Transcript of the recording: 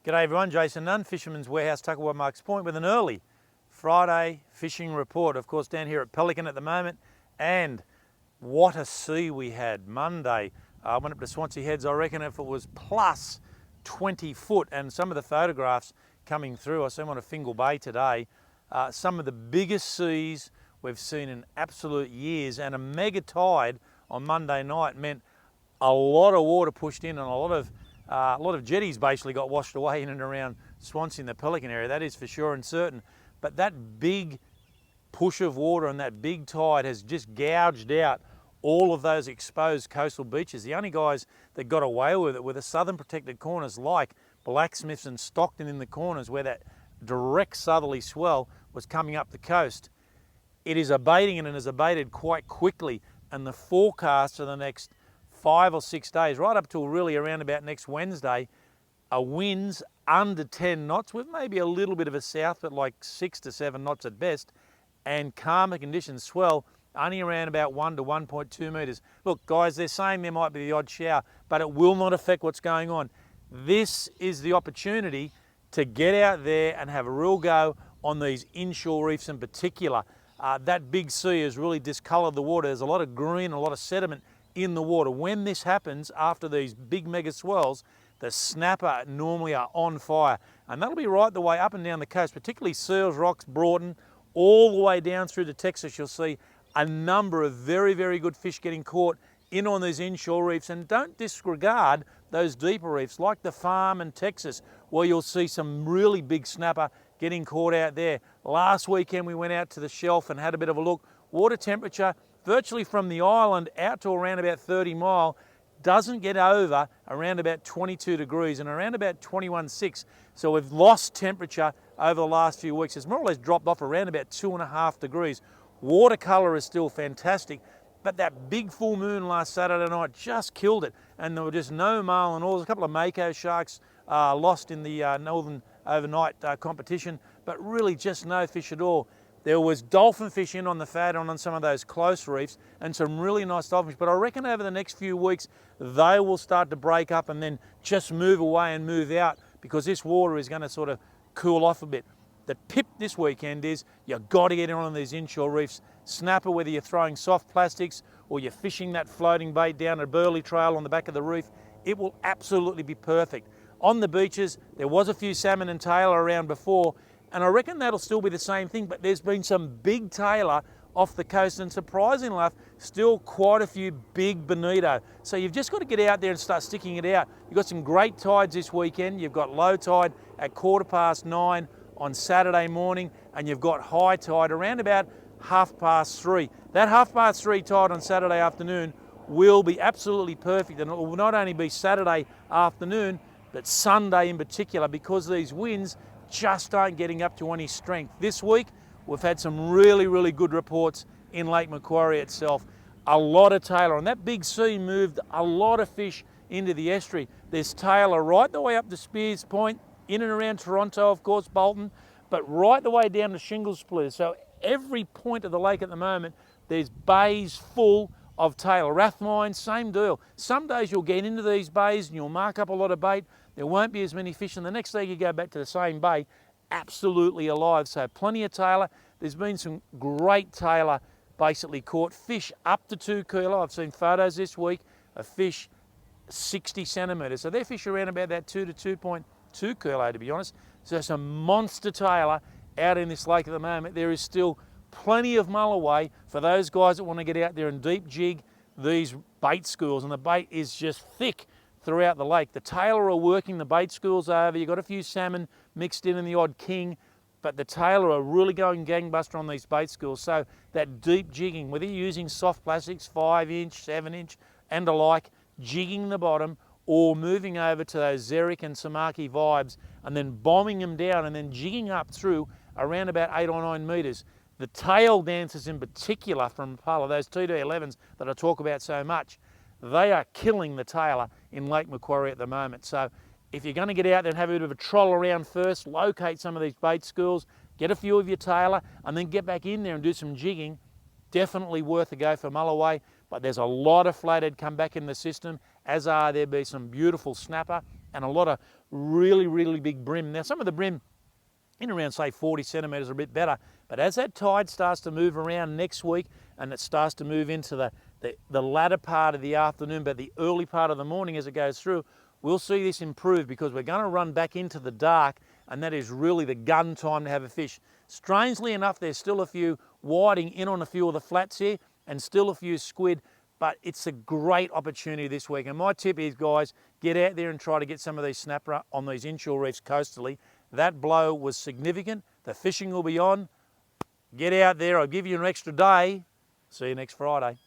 G'day everyone, Jason Nunn, Fisherman's Warehouse, Tuckawa Marks Point, with an early Friday fishing report. Of course, down here at Pelican at the moment, and what a sea we had Monday. I went up to Swansea Heads, I reckon if it was plus 20 foot, and some of the photographs coming through, I saw them on a Fingal Bay today, some of the biggest seas we've seen in absolute years, and a mega tide on Monday night meant a lot of water pushed in, and a lot of jetties basically got washed away in and around Swansea in the Pelican area, that is for sure and certain. But that big push of water and that big tide has just gouged out all of those exposed coastal beaches. The only guys that got away with it were the southern protected corners like Blacksmiths and Stockton in the corners, where that direct southerly swell was coming up the coast. It is abating, and it has abated quite quickly, and the forecast for the next 5 or 6 days, right up till really around about next Wednesday, are winds under 10 knots with maybe a little bit of a south, but like 6 to 7 knots at best, and calmer conditions, swell only around about 1 to 1.2 metres. Look guys, they're saying there might be the odd shower, but it will not affect what's going on. This is the opportunity to get out there and have a real go on these inshore reefs in particular. That big sea has really discoloured the water. There's a lot of green, a lot of sediment in the water. When this happens after these big mega swells, the snapper normally are on fire, and that'll be right the way up and down the coast, particularly Seals Rocks, Broughton, all the way down through to Texas. You'll see a number of very, very good fish getting caught in on these inshore reefs, and don't disregard those deeper reefs like the Farm and Texas, where you'll see some really big snapper getting caught out there. Last weekend we went out to the shelf and had a bit of a look. Water temperature virtually from the island out to around about 30 mile doesn't get over around about 22 degrees and around about 21.6. So we've lost temperature over the last few weeks. It's more or less dropped off around about 2.5 degrees. Watercolour is still fantastic, but that big full moon last Saturday night just killed it, and there were just no marlin or a couple of mako sharks lost in the northern overnight competition, but really just no fish at all. There was dolphin fish in on the fat on some of those close reefs, and some really nice dolphin fish, but I reckon over the next few weeks they will start to break up and then just move away and move out, because this water is going to sort of cool off a bit. The tip this weekend is you've got to get in on these inshore reefs. Snapper, whether you're throwing soft plastics or you're fishing that floating bait down a burley trail on the back of the reef, it will absolutely be perfect. On the beaches, there was a few salmon and tailor around before, and I reckon that'll still be the same thing, but there's been some big tailor off the coast, and surprisingly enough, still quite a few big bonito. So you've just got to get out there and start sticking it out. You've got some great tides this weekend. You've got low tide at 9:15 on Saturday morning, and you've got high tide around about 3:30. That 3:30 tide on Saturday afternoon will be absolutely perfect, and it will not only be Saturday afternoon, but Sunday in particular, because these winds just aren't getting up to any strength. This week, we've had some really, really good reports in Lake Macquarie itself. A lot of tailor, and that big sea moved a lot of fish into the estuary. There's tailor right the way up to Spears Point, in and around Toronto, of course, Bolton, but right the way down to Shingle Splitters. So every point of the lake at the moment, there's bays full of tailor. Rathmine, same deal. Some days you'll get into these bays and you'll mark up a lot of bait. There won't be as many fish, and the next day you go back to the same bay, absolutely alive. So plenty of tailor. There's been some great tailor basically caught. Fish up to 2 kilo. I've seen photos this week of fish 60 centimetres. So they're fish around about that 2 to 2.2 kilo, to be honest. So some monster tailor out in this lake at the moment. There is still plenty of mull away for those guys that want to get out there and deep jig these bait schools, and the bait is just thick throughout the lake. The tailor are working the bait schools over. You've got a few salmon mixed in and the odd king, but the tailor are really going gangbuster on these bait schools. So that deep jigging, whether you're using soft plastics, 5-inch, 7-inch and alike, jigging the bottom, or moving over to those Xeric and Samaki vibes and then bombing them down and then jigging up through around about 8 or 9 metres. The tail dancers in particular from Pala, those 2D11s that I talk about so much, they are killing the tailor in Lake Macquarie at the moment. So if you're going to get out there and have a bit of a troll around first, locate some of these bait schools, get a few of your tailor, and then get back in there and do some jigging, definitely worth a go for Mulloway. But there's a lot of flathead come back in the system, as are there be some beautiful snapper and a lot of really, really big brim. Now, some of the brim in around, say, 40 centimetres, a bit better. But as that tide starts to move around next week and it starts to move into the latter part of the afternoon, but the early part of the morning as it goes through, we'll see this improve because we're going to run back into the dark, and that is really the gun time to have a fish. Strangely enough, there's still a few whiting in on a few of the flats here and still a few squid, but it's a great opportunity this week. And my tip is, guys, get out there and try to get some of these snapper on these inshore reefs coastally. That blow was significant. The fishing will be on. Get out there. I'll give you an extra day. See you next Friday.